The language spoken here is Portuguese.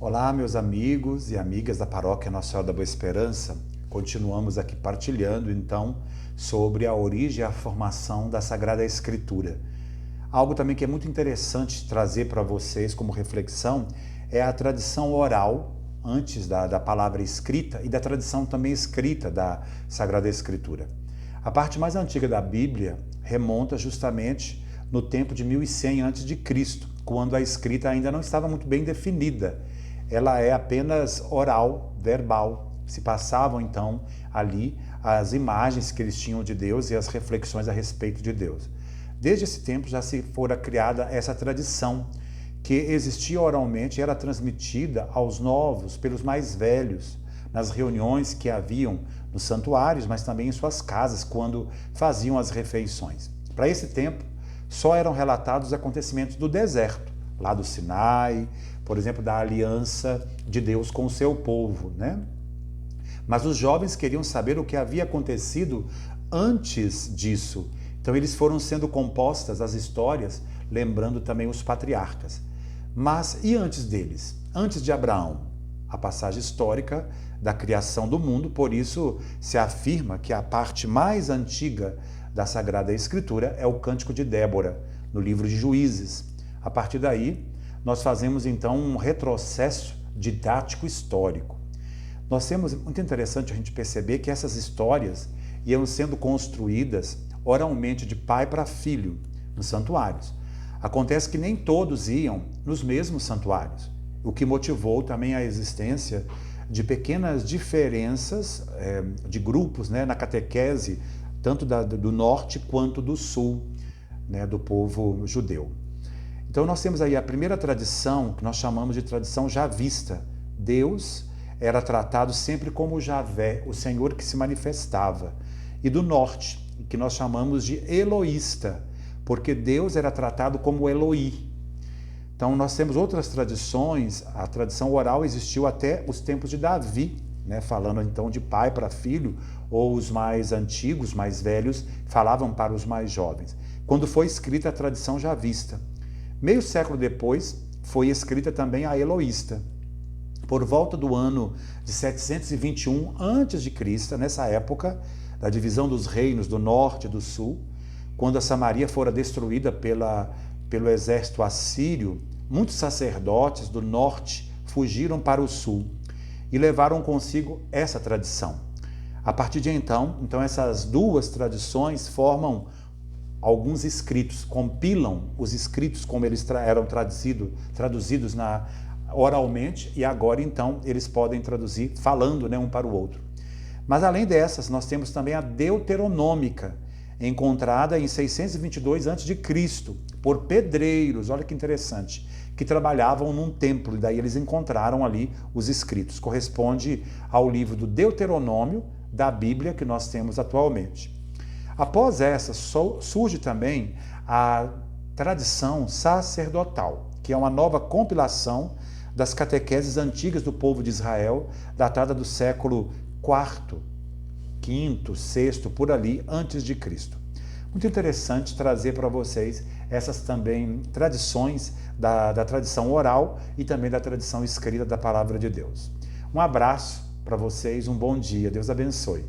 Olá, meus amigos e amigas da Paróquia Nossa Senhora da Boa Esperança. Continuamos aqui partilhando, então, sobre a origem e a formação da Sagrada Escritura. Algo também que é muito interessante trazer para vocês como reflexão é a tradição oral, antes da palavra escrita, e da tradição também escrita da Sagrada Escritura. A parte mais antiga da Bíblia remonta justamente no tempo de 1100 a.C., quando a escrita ainda não estava muito bem definida. Ela é apenas oral, verbal. Se passavam então ali as imagens que eles tinham de Deus e as reflexões a respeito de Deus. Desde esse tempo já se fora criada essa tradição que existia oralmente e era transmitida aos novos pelos mais velhos, nas reuniões que haviam nos santuários, mas também em suas casas, quando faziam as refeições. Para esse tempo, só eram relatados os acontecimentos do deserto, lá do Sinai, por exemplo, da aliança de Deus com o seu povo, né? Mas os jovens queriam saber o que havia acontecido antes disso. Então eles foram sendo compostas as histórias, lembrando também os patriarcas. Mas e antes deles? Antes de Abraão? A passagem histórica da criação do mundo, por isso se afirma que a parte mais antiga da Sagrada Escritura é o Cântico de Débora, no livro de Juízes. A partir daí, nós fazemos então um retrocesso didático histórico. Nós temos, muito interessante a gente perceber que essas histórias iam sendo construídas oralmente de pai para filho, nos santuários. Acontece que nem todos iam nos mesmos santuários, o que motivou também a existência de pequenas diferenças de grupos, né, na catequese, tanto do norte quanto do sul, né, do povo judeu. Então nós temos aí a primeira tradição, que nós chamamos de tradição javista. Deus era tratado sempre como Javé, o Senhor que se manifestava. E do norte, que nós chamamos de eloísta, porque Deus era tratado como Eloí. Então nós temos outras tradições, a tradição oral existiu até os tempos de Davi, né? Falando então de pai para filho, ou os mais antigos, mais velhos, falavam para os mais jovens. Quando foi escrita a tradição javista. Meio século depois, foi escrita também a eloísta. Por volta do ano de 721 a.C., nessa época da divisão dos reinos do norte e do sul, quando a Samaria fora destruída pelo exército assírio, muitos sacerdotes do norte fugiram para o sul e levaram consigo essa tradição. A partir de então essas duas tradições formam alguns escritos, compilam os escritos como eles eram traduzidos oralmente, e agora então eles podem traduzir falando, né, um para o outro. Mas além dessas, nós temos também a Deuteronômica, encontrada em 622 a.C., por pedreiros, olha que interessante, que trabalhavam num templo, e daí eles encontraram ali os escritos. Corresponde ao livro do Deuteronômio da Bíblia que nós temos atualmente. Após essa, surge também a tradição sacerdotal, que é uma nova compilação das catequeses antigas do povo de Israel, datada do século IV, V, VI, por ali, antes de Cristo. Muito interessante trazer para vocês essas também tradições da tradição oral e também da tradição escrita da Palavra de Deus. Um abraço para vocês, um bom dia, Deus abençoe.